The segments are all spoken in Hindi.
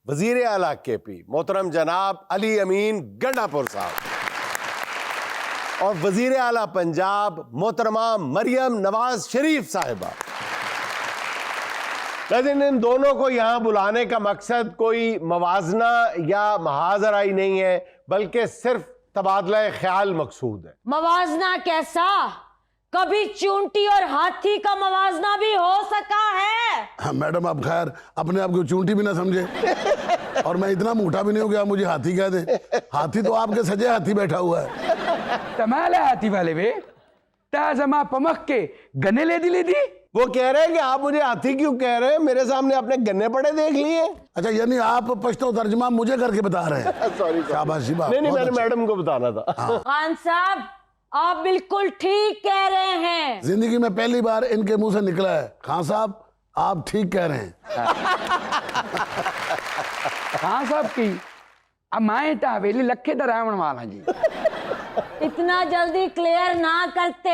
वजीर आला केपी मोहतरम जनाब अली अमीन गंडापुर साहब और वजीर आला पंजाब मोहतरमा मरियम नवाज शरीफ साहिबा। लेकिन इन दोनों को यहां बुलाने का मकसद कोई मवाजना या महाजराई नहीं है, बल्कि सिर्फ तबादला ख्याल मकसूद है। मवाजना कैसा? कभी चूंटी और हाथी का मवाजना भी हो सका है? हाँ, मैडम आप खैर अपने आप को चूंटी भी ना समझे और मैं इतना मोटा भी नहीं हो गया मुझे हाथी कह दे। हाथी तो आपके सजे हाथी बैठा हुआ है। कमाल है हाथी वाले वे ताजमा पमक के गन्ने ले दी। वो कह रहे हैं कि आप मुझे हाथी क्यों कह रहे हैं, मेरे सामने आपने गन्ने पड़े देख लिए। अच्छा यानी आप पश्तो तर्जमा मुझे करके बता रहे हैं। सॉरी शाबाशी बात। नहीं मैंने मैडम को बताना था। खान साहब आप बिल्कुल ठीक कह रहे हैं। जिंदगी में पहली बार इनके मुंह से निकला है खान साहब आप ठीक कह रहे हैं। हाँ साहब की अब मैं तो हवेली लखे दरावण वाला जी। इतना जल्दी क्लियर ना करते,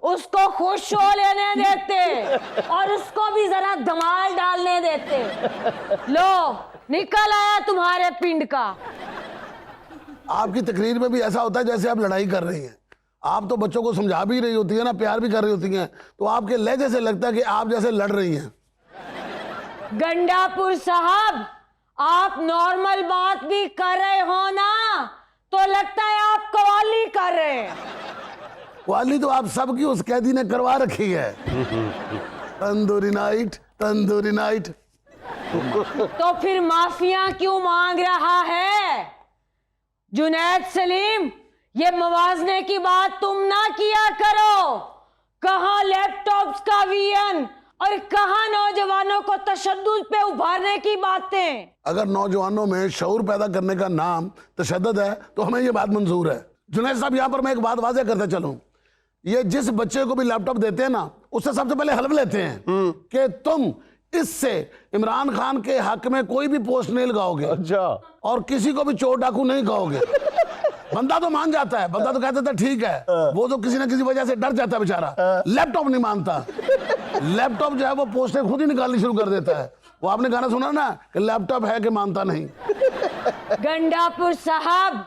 उसको खुश हो लेने देते और उसको भी जरा धमाल डालने देते। लो निकल आया तुम्हारे पिंड का। आपकी तकरीर में भी ऐसा होता है जैसे आप लड़ाई कर रही हैं। आप तो बच्चों को समझा भी रही होती है ना, प्यार भी कर रही होती हैं, तो आपके लहजे से लगता है कि आप जैसे लड़ रही हैं। गंडापुर साहब आप नॉर्मल बात भी कर रहे हो ना, तो लगता है आप कवाली कर रहे हैं। वाली तो आप सबकी उस कैदी ने करवा रखी है। Tandoori night tandoori night. तो फिर माफिया क्यों मांग रहा है? जुनैद सलीम ये मवाजने की बात तुम ना किया करो। कहां लैपटॉप्स का वीएन और कहां नौजवानों को तशद्दुद पे उभारने की बातें। अगर नौजवानों में शऊर पैदा करने का नाम तशद्दुद है तो हमें ये बात मंजूर है। जुनैद साहब यहाँ पर मैं एक बात वाज़ेह करता चलूं, ये जिस बच्चे को भी लैपटॉप देते हैं ना उससे सबसे पहले हल्फ लेते हैं कि तुम इससे इमरान खान के हक में कोई भी पोस्ट नहीं लगाओगे। अच्छा। और किसी को भी चोर डाकू नहीं कहोगे। बंदा तो मान जाता है, बंदा तो कहता था ठीक है, वो तो किसी ना किसी वजह से डर जाता है बेचारा। लैपटॉप नहीं मानता। लैपटॉप जो है वो पोस्टें खुद ही निकालनी शुरू कर देता है। वो आपने गाना सुना ना कि लैपटॉप है कि मानता नहीं। गंडापुर साहब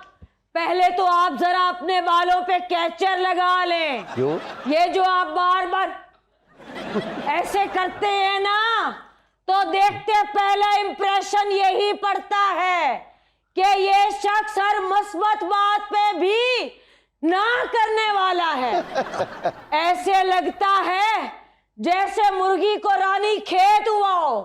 पहले तो आप जरा अपने बालों पे कैचर लगा लें। क्यों? ये जो आप बार बार ऐसे करते हैं ना, तो देखते पहला इंप्रेशन यही पड़ता है कि ये शख्स हर मुस्बत बात पे भी ना करने वाला है। ऐसे लगता है जैसे मुर्गी को रानी खेत हुआ हो।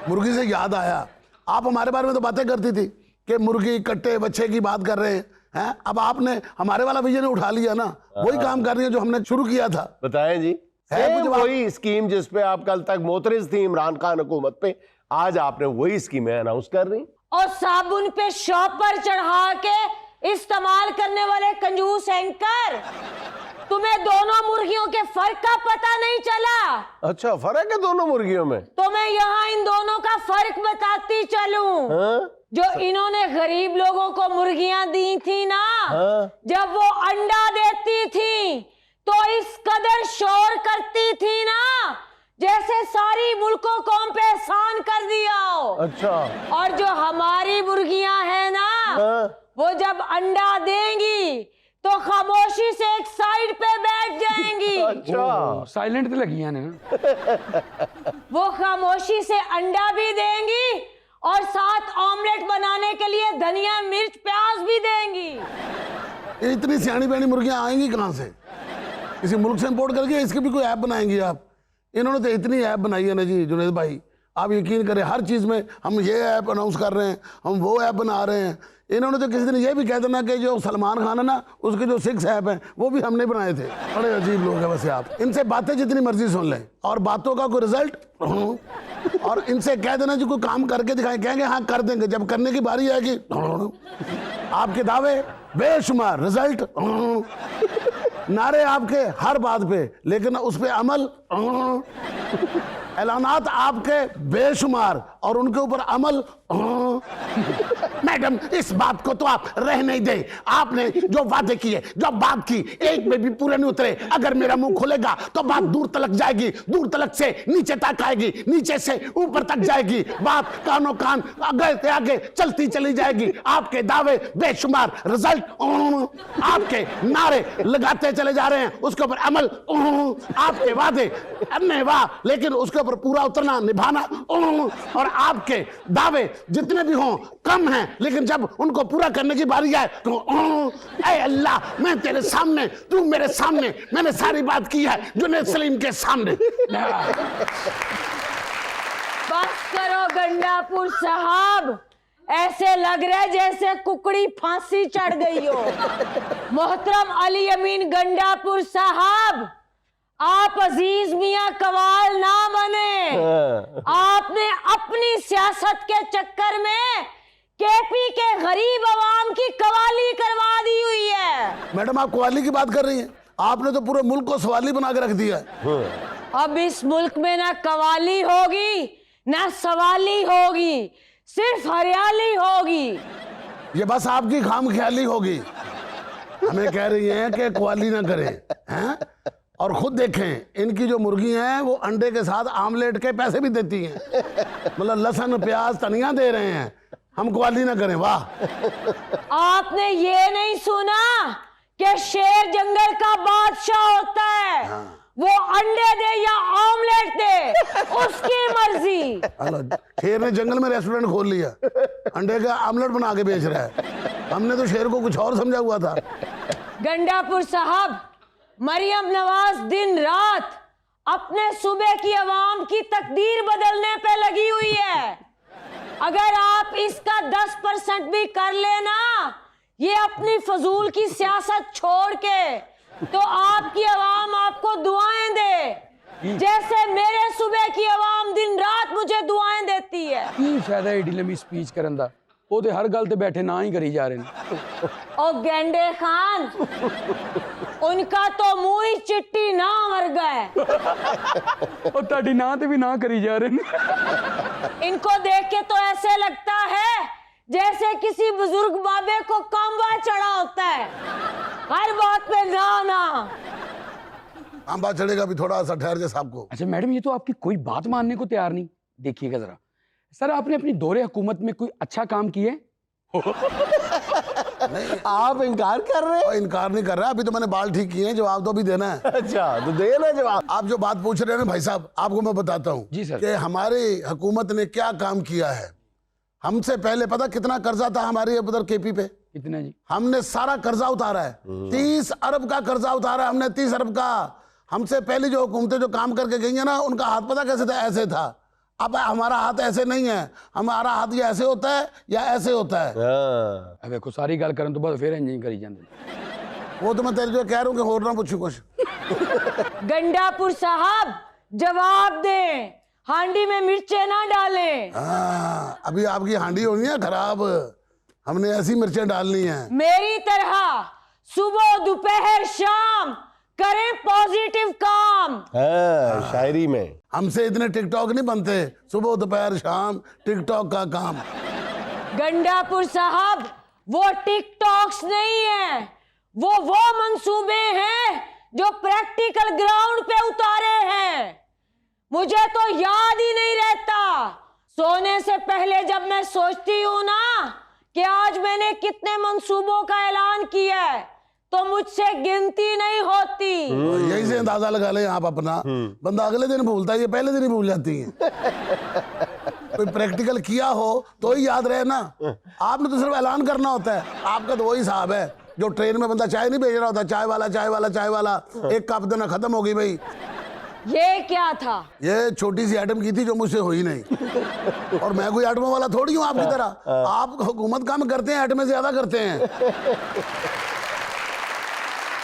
मुर्गी से याद आया, आप हमारे बारे में तो बातें करती थी कि मुर्गी कट्टे बच्चे की बात कर रहे हैं। अब आपने हमारे वाला विजन उठा लिया ना, वही काम कर रही है जो हमने शुरू किया था। बताएं जी। है कुछ वही स्कीम जिस पे आप कल तक मोतरिज थी इमरान खान हुकूमत पे, आज आपने वही स्कीमें अनाउंस कर रही। और साबुन पे शॉपर चढ़ा के इस्तेमाल करने वाले कंजूस एंकर, तुम्हें दोनों मुर्गियों के फर्क का पता नहीं चला? अच्छा फर्क है दोनों मुर्गियों में? तो मैं यहाँ इन दोनों का फर्क बताती चलूं। हाँ? जो इन्होंने गरीब लोगों को मुर्गियां दी थी ना, जब वो अंडा देती थी तो इस कदर शोर करती थी ना जैसे सारी मुल्कों कौम पे एहसान कर दिया हो। अच्छा। और जो हमारी मुर्गियां हैं ना, वो जब अंडा देंगी तो खामोशी से एक साइड पे बैठ जाएंगी। अच्छा। साइलेंट तो लगी है ना। वो खामोशी से अंडा भी देंगी और साथ ऑमलेट बनाने के लिए धनिया मिर्च प्याज भी देंगी। इतनी सियानी बयानी मुर्गियां आएंगी कहां से? किसी मुल्क से इंपोर्ट करके इसकी भी कोई ऐप बनाएंगी आप? इन्होंने तो इतनी ऐप बनाई है ना जी जुनैद भाई, आप यकीन करें हर चीज़ में हम ये ऐप अनाउंस कर रहे हैं, हम वो ऐप बना रहे हैं। इन्होंने तो किसी दिन ये भी कह देना कि जो सलमान खान है ना उसके जो 6 ऐप हैं वो भी हमने बनाए थे। बड़े अजीब लोग हैं वैसे आप। इनसे बातें जितनी मर्जी सुन लें और बातों का कोई रिजल्ट और इनसे कह देना जी कोई काम करके दिखाएं, कहेंगे हाँ कर देंगे, जब करने की बारी आएगी आपके दावे बेशुमार, रिजल्ट नारे आपके हर बात पे, लेकिन उस पे अमल। ऐलानात आपके बेशुमार और उनके ऊपर अमल। मैडम, इस बात को तो आप रह नहीं दे। आपने जो वादे किए, जो बात की, एक में भी पूरे नहीं उतरे। अगर मेरा मुंह खुलेगा तो बात दूर तलक जाएगी, दूर तलक से नीचे तक आएगी, नीचे से ऊपर तक जाएगी। बात कानों कान आगे से आगे चलती चली जाएगी। आपके दावे बेशुमार, रिजल्ट आपके नारे लगाते चले जा रहे हैं, उसके ऊपर अमल। आपके वादे अन्य वाह, लेकिन उसके ऊपर पूरा उतरना, निभाना। और आपके दावे जितने भी हों कम हैं, लेकिन जब उनको पूरा करने की बारी आए तो ऐ अल्लाह, मैं तेरे सामने, तू मेरे सामने, मैंने सारी बात की है जुनैद सलीम के सामने। बस करो गंडापुर साहब, ऐसे लग रहा है जैसे कुकड़ी फांसी चढ़ गई हो। मोहतरम अली अमीन गंडापुर साहब, आप अजीज मियां कवाल ना बने। आपने अपनी सियासत के चक्कर में केपी के गरीब आवाम की कवाली करवा दी हुई है। मैडम, आप कवाली की बात कर रही हैं? आपने तो पूरे मुल्क को सवाली बना के रख दिया है। अब इस मुल्क में ना कवाली होगी ना सवाली होगी, सिर्फ हरियाली होगी। ये बस आपकी खामख्याली होगी। हमें कह रही हैं कि कवाली ना करें, हैं? और खुद देखें, इनकी जो मुर्गी हैं वो अंडे के साथ आमलेट के पैसे भी देती हैं। मतलब लहसुन प्याज धनिया दे रहे हैं, हम कवाली ना करें। वाह! आपने ये नहीं सुना कि शेर जंगल का बादशाह होता है। हाँ। वो अंडे दे या ऑमलेट दे, उसकी मर्जी। शेर ने जंगल में रेस्टोरेंट खोल लिया, अंडे का ऑमलेट बना के बेच रहा है। हमने तो शेर को कुछ और समझा हुआ था। गंडापुर साहब, मरियम नवाज दिन रात अपने सूबे की आवाम की तकदीर बदलने पे लगी हुई है। अगर आप इसका 10% भी कर लेना, ये अपनी फजूल की सियासत छोड़ के, तो आपकी आवाम आपको दुआएं दे, जैसे मेरे सूबे की आवाम दिन रात मुझे दुआएं देती है। की फायदा एडी लंबी स्पीच करन दा, वो ते हर गल ते बैठे ना ही करी जा रहे हैं। ओ गेंडे खान, उनका तो मुंह ही चिट्टी ना मर गए। और ताड़ी ना ते भी ना करी जा रहे हैं। इनको देख के तो ऐसे लगता है जैसे किसी बुजुर्ग बाबे को कांबा चढ़ा होता है, हर बात पे ना ना। हम बात चढ़ेगा भी, थोड़ा सा ठहर जाए साहब को। अच्छा मैडम, ये तो आपकी कोई बात मानने को तैयार नहीं। देखिएगा जरा सर, आपने अपनी दौरे हुकूमत में कोई अच्छा काम किए? नहीं, आप इनकार कर रहे हैं? इनकार नहीं कर रहा, अभी तो मैंने बाल ठीक किए हैं, जवाब तो अभी देना है। अच्छा, तो देना जवाब। आप जो बात पूछ रहे हैं ना भाई साहब, आपको मैं बताता हूँ जी सर। कि हमारी हुकूमत ने क्या काम किया है। हमसे पहले पता कितना कर्जा था हमारे उधर केपी पे? कितना जी? हमने सारा कर्जा उतारा है। 30 अरब का कर्जा उतारा हमने, 30 अरब का। हमसे पहले जो हुकूमतें जो काम करके गई है ना, उनका हाथ पता कैसे था? ऐसे था। अब हमारा हाथ ऐसे नहीं है, हमारा हाथ या ऐसे होता है या ऐसे होता है। अब देखो सारी गल करन तो बाद फिर इंज करी जांदे। वो तो मैं तेरे जो कह रहा हूँ कि होर ना पूछू कुछ। गंडापुर साहब, जवाब दें, हांडी में मिर्चें ना डालें। हाँ, अभी आपकी हांडी होनी है खराब, हमने ऐसी मिर्चें डालनी है। मेरी तरह सुबह दोपहर शाम करें पॉजिटिव काम। हाँ, शायरी में हमसे इतने टिकटॉक नहीं बनते, सुबह दोपहर शाम टिकटॉक का काम। गंडापुर साहब, वो टिकटॉक्स नहीं है, वो मंसूबे हैं जो प्रैक्टिकल ग्राउंड पे उतारे हैं। मुझे तो याद ही नहीं रहता, सोने से पहले जब मैं सोचती हूँ ना कि आज मैंने कितने मंसूबों का ऐलान किया है, तो मुझसे गिनती नहीं होती। यही से अंदाजा लगा लें आप अपना। बंदा अगले दिन भूलता है, ये पहले दिन ही भूल जाती है। कोई प्रैक्टिकल किया हो तो ही याद रहे ना। आपने तो सिर्फ ऐलान करना होता है। आपका तो वही हिसाब है जो ट्रेन में बंदा चाय नहीं भेज रहा होता, चाय वाला चाय वाला चाय वाला, एक कप देना खत्म हो गई भाई। ये क्या था? ये छोटी सी आइटम की थी जो मुझसे हुई नहीं। और मैं कोई आइटमों वाला थोड़ी हूँ आपकी तरह। आप हुकूमत काम करते हैं, आइटमें ज्यादा करते हैं।